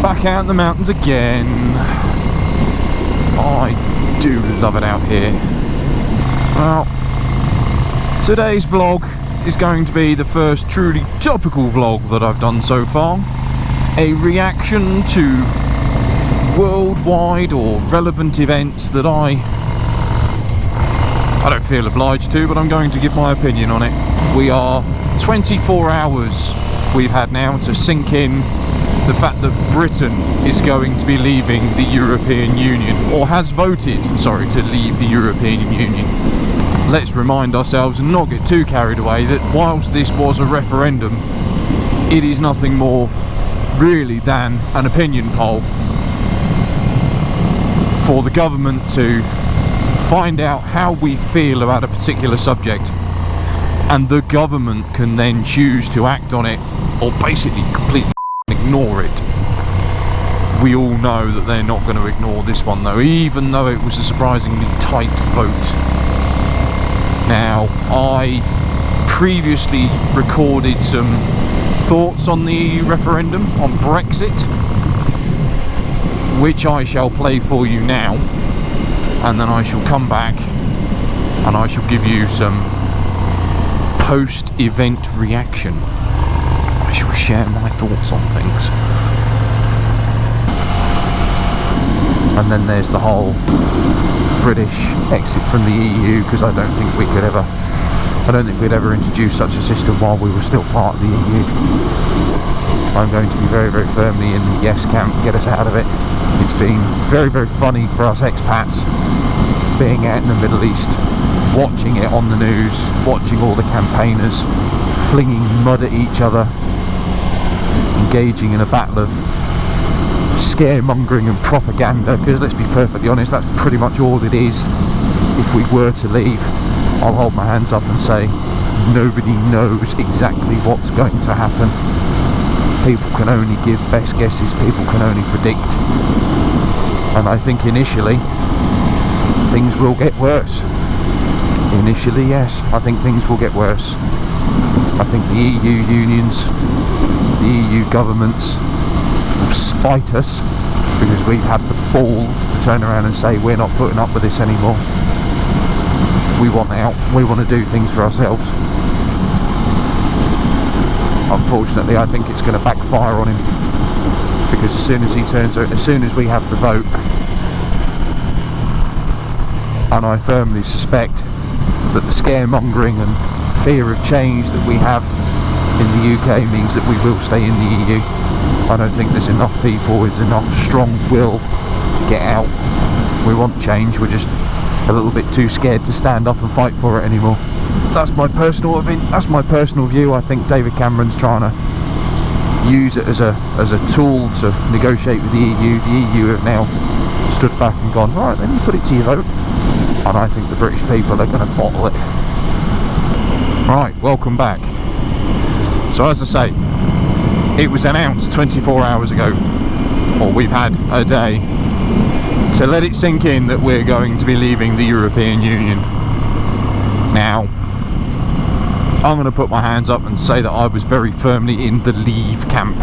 Back out in the mountains again. I do love it out here. Well, today's vlog is going to be the first truly topical vlog that I've done so far. A reaction to worldwide or relevant events that I don't feel obliged to, but I'm going to give my opinion on it. We are 24 hours we've had now to sink in the fact that Britain is going to be leaving the European Union, or has voted, sorry, to leave the European Union. Let's remind ourselves and not get too carried away that whilst this was a referendum, it is nothing more really than an opinion poll for the government to find out how we feel about a particular subject, and the government can then choose to act on it or basically completely ignore it. We all know that they're not going to ignore this one though, even though it was a surprisingly tight vote. Now, I previously recorded some thoughts on the referendum on Brexit, which I shall play for you now, and then I shall come back and I shall give you some post-event reaction. I shall share my thoughts on things. And then there's the whole British exit from the EU, because I don't think we'd ever introduce such a system while we were still part of the EU. I'm going to be very, very firmly in the yes camp, get us out of it. It's been very, very funny for us expats being out in the Middle East, watching it on the news, watching all the campaigners flinging mud at each other, engaging in a battle of scaremongering and propaganda, because let's be perfectly honest, that's pretty much all it is. If we were to leave, I'll hold my hands up and say nobody knows exactly what's going to happen. People can only give best guesses, people can only predict, and I think initially things will get worse. Initially, yes, I think things will get worse. I think the EU unions, the EU governments will spite us because we've had the balls to turn around and say we're not putting up with this anymore. We want out, we want to do things for ourselves. Unfortunately, I think it's going to backfire on him, because as soon as we have the vote, and I firmly suspect that the scaremongering and fear of change that we have in the UK means that we will stay in the EU. I don't think there's enough people, there's enough strong will to get out. We want change, we're just a little bit too scared to stand up and fight for it anymore. That's my personal view. I think David Cameron's trying to use it as a tool to negotiate with the EU. The EU have now stood back and gone, right, then you put it to your vote. And I think the British people are going to bottle it. Right, welcome back. So as I say, it was announced 24 hours ago, or we've had a day to let it sink in that we're going to be leaving the European Union. Now, I'm going to put my hands up and say that I was very firmly in the leave camp.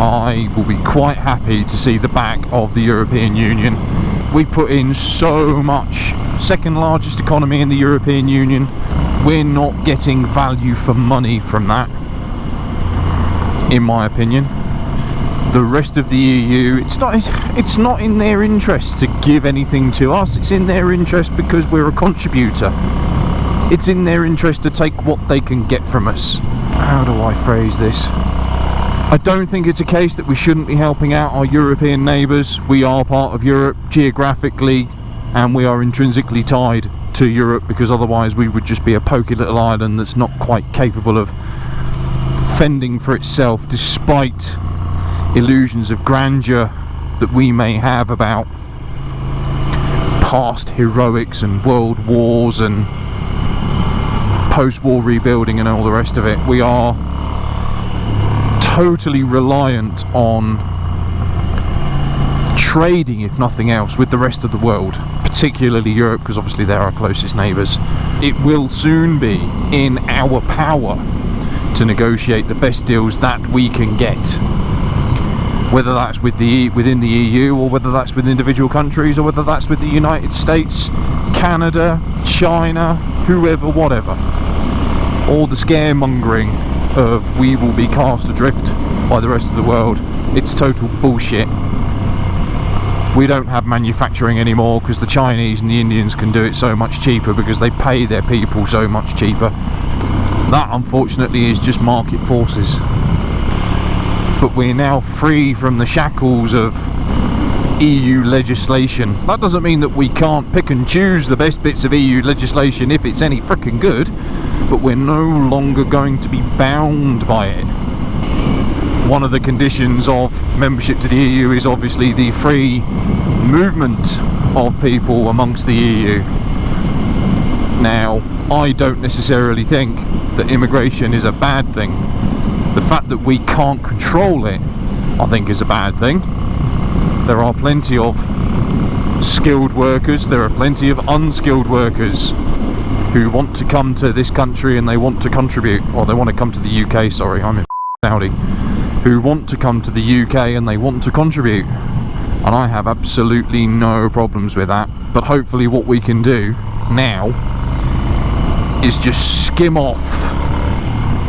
I will be quite happy to see the back of the European Union. We put in so much, second largest economy in the European Union. We're not getting value for money from that, in my opinion. The rest of the EU, it's not in their interest to give anything to us. It's in their interest because we're a contributor. It's in their interest to take what they can get from us. How do I phrase this? I don't think it's a case that we shouldn't be helping out our European neighbours. We are part of Europe geographically, and we are intrinsically tied to Europe, because otherwise we would just be a poky little island that's not quite capable of fending for itself, despite illusions of grandeur that we may have about past heroics and world wars and post-war rebuilding and all the rest of it. We are totally reliant on trading, if nothing else, with the rest of the world, particularly Europe, because obviously they're our closest neighbours. It will soon be in our power to negotiate the best deals that we can get. whether that's within the EU, or whether that's with individual countries, or whether that's with the United States, Canada, China, whoever, whatever. All the scaremongering of we will be cast adrift by the rest of the world, it's total bullshit. We don't have manufacturing anymore because the Chinese and the Indians can do it so much cheaper because they pay their people so much cheaper. That unfortunately is just market forces. But we're now free from the shackles of EU legislation. That doesn't mean that we can't pick and choose the best bits of EU legislation if it's any frickin' good, but we're no longer going to be bound by it. One of the conditions of membership to the EU is obviously the free movement of people amongst the EU. Now, I don't necessarily think that immigration is a bad thing. The fact that we can't control it, I think, is a bad thing. There are plenty of skilled workers, there are plenty of unskilled workers who want to come to this country and they want to contribute, or they want to come to the UK, sorry, I'm in Saudi, who want to come to the UK and they want to contribute. And I have absolutely no problems with that. But hopefully what we can do now is just skim off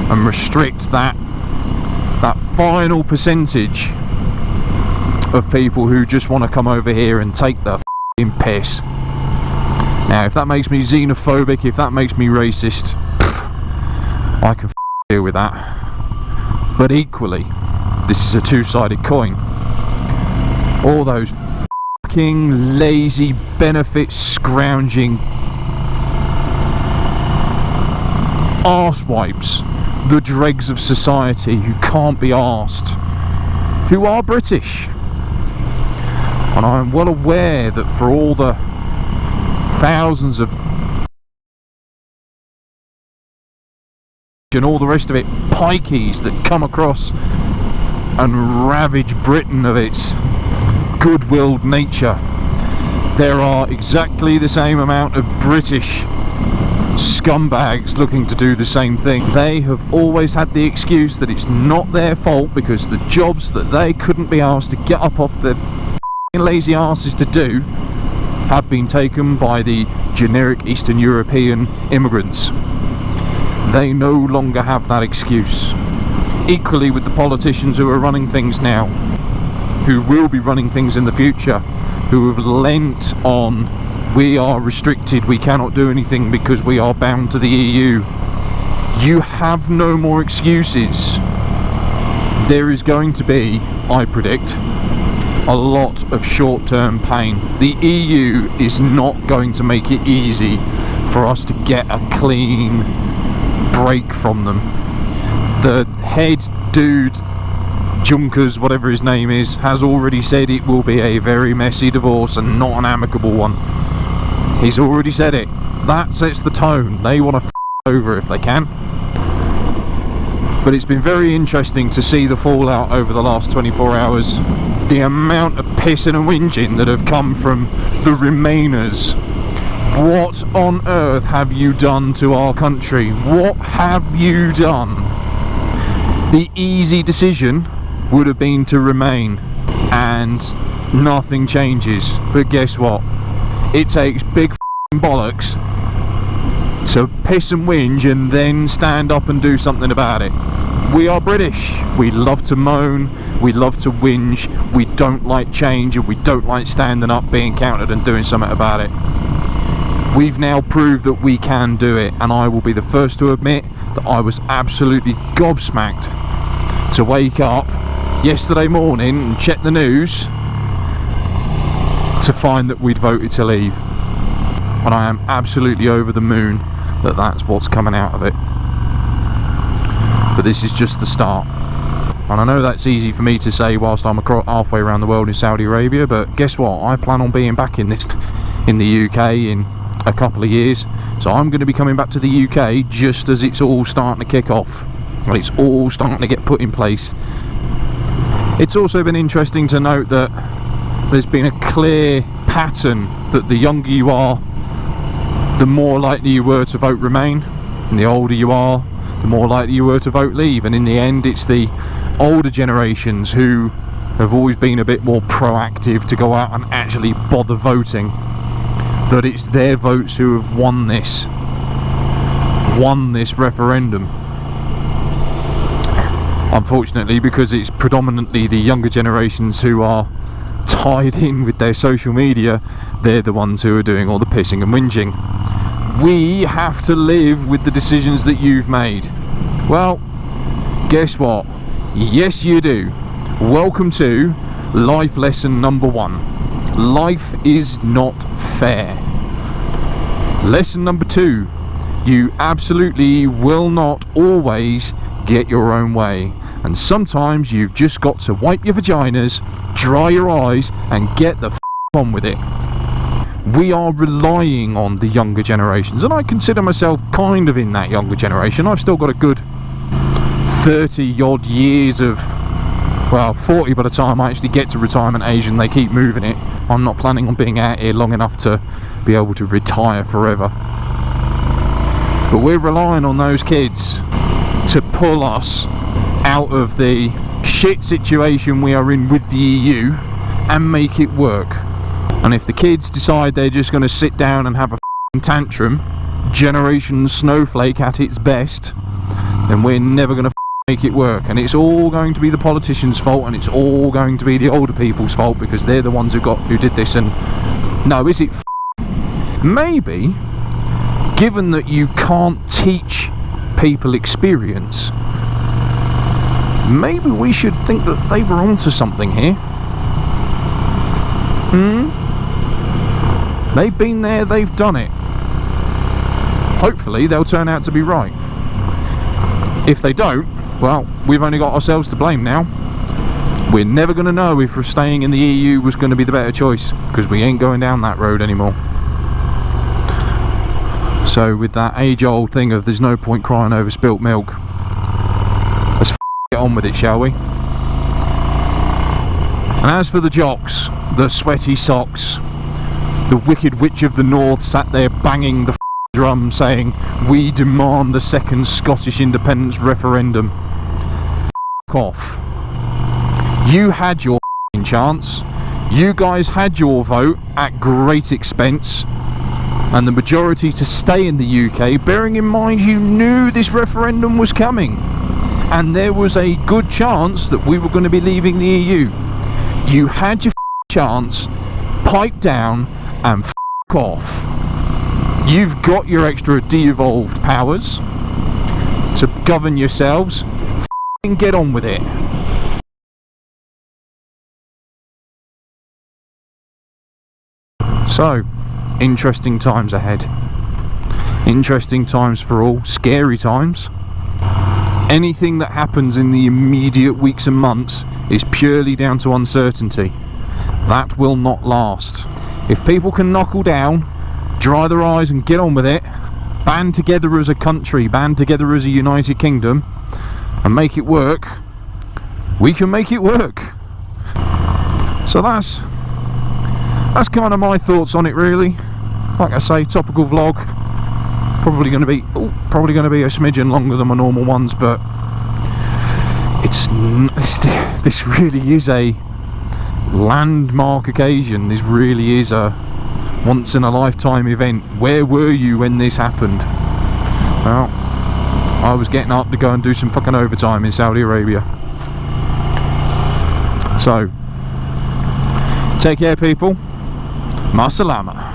and restrict that final percentage of people who just want to come over here and take the f***ing piss. Now, if that makes me xenophobic, if that makes me racist, I can deal with that. But equally, this is a two-sided coin. All those f***ing lazy, benefit scrounging arsewipes, the dregs of society who can't be arsed, who are British. And I'm well aware that for all the thousands of and all the rest of it, pikeys that come across and ravage Britain of its good-willed nature, there are exactly the same amount of British scumbags looking to do the same thing. They have always had the excuse that it's not their fault because the jobs that they couldn't be asked to get up off their lazy asses to do have been taken by the generic Eastern European immigrants. They no longer have that excuse. Equally with the politicians who are running things now, who will be running things in the future, who have lent on we are restricted, we cannot do anything because we are bound to the EU. You have no more excuses. There is going to be, I predict, a lot of short-term pain. The EU is not going to make it easy for us to get a clean break from them. The head dude, Junkers, whatever his name is, has already said it will be a very messy divorce and not an amicable one. He's already said it. That sets the tone. They want to f*** over if they can. But it's been very interesting to see the fallout over the last 24 hours. The amount of pissing and whinging that have come from the Remainers. What on earth have you done to our country? What have you done? The easy decision would have been to remain and nothing changes. But guess what? It takes big f***ing bollocks to piss and whinge and then stand up and do something about it. We are British. We love to moan, we love to whinge, we don't like change, and we don't like standing up, being counted and doing something about it. We've now proved that we can do it, and I will be the first to admit that I was absolutely gobsmacked to wake up yesterday morning and check the news to find that we'd voted to leave. And I am absolutely over the moon that that's what's coming out of it. But this is just the start. And I know that's easy for me to say whilst I'm halfway around the world in Saudi Arabia, but guess what? I plan on being back in the UK in a couple of years. So I'm going to be coming back to the UK just as it's all starting to kick off. And it's all starting to get put in place. It's also been interesting to note that there's been a clear pattern that the younger you are, the more likely you were to vote Remain, and the older you are, the more likely you were to vote Leave. And in the end, it's the older generations who have always been a bit more proactive to go out and actually bother voting, that it's their votes who have won this referendum. Unfortunately, because it's predominantly the younger generations who are tied in with their social media, they're the ones who are doing all the pissing and whinging. We have to live with the decisions that you've made. Well, guess what? Yes, you do. Welcome to life lesson number 1. Life is not fair. Lesson number 2. You absolutely will not always get your own way. And sometimes you've just got to wipe your vaginas, dry your eyes, and get the on with it. We are relying on the younger generations, and I consider myself kind of in that younger generation. I've still got a good 30 odd years of, well, 40 by the time I actually get to retirement age, and they keep moving it. I'm not planning on being out here long enough to be able to retire forever. But we're relying on those kids to pull us out of the shit situation we are in with the EU and make it work. And if the kids decide they're just going to sit down and have a tantrum, Generation Snowflake at its best, then we're never going to make it work. And it's all going to be the politicians' fault, and it's all going to be the older people's fault, because they're the ones who did this. And no, is it? Maybe, given that you can't teach people experience, maybe we should think that they were onto something here. They've been there, they've done it. Hopefully they'll turn out to be right. If they don't, well, we've only got ourselves to blame now. We're never going to know if staying in the EU was going to be the better choice, because we ain't going down that road anymore. So with that age-old thing of there's no point crying over spilt milk, let's get on with it, shall we? And as for the jocks, the sweaty socks, the Wicked Witch of the North sat there banging the drum saying, "We demand the second Scottish independence referendum." Off. You had your chance. You guys had your vote at great expense, and the majority to stay in the UK, bearing in mind you knew this referendum was coming, and there was a good chance that we were going to be leaving the EU. You had your chance, pipe down and off. You've got your extra de-evolved powers to govern yourselves. Get on with it. So, interesting times ahead. Interesting times for all, scary times. Anything that happens in the immediate weeks and months is purely down to uncertainty. That will not last. If people can knuckle down, dry their eyes and get on with it, band together as a country, band together as a United Kingdom, and make it work, we can make it work. So that's kind of my thoughts on it, really. Like I say, topical vlog, probably going to be a smidgen longer than my normal ones, but this really is a landmark occasion. This really is a once in a lifetime event. Where were you when this happened? Well, I was getting up to go and do some fucking overtime in Saudi Arabia. So, take care, people. Ma salama.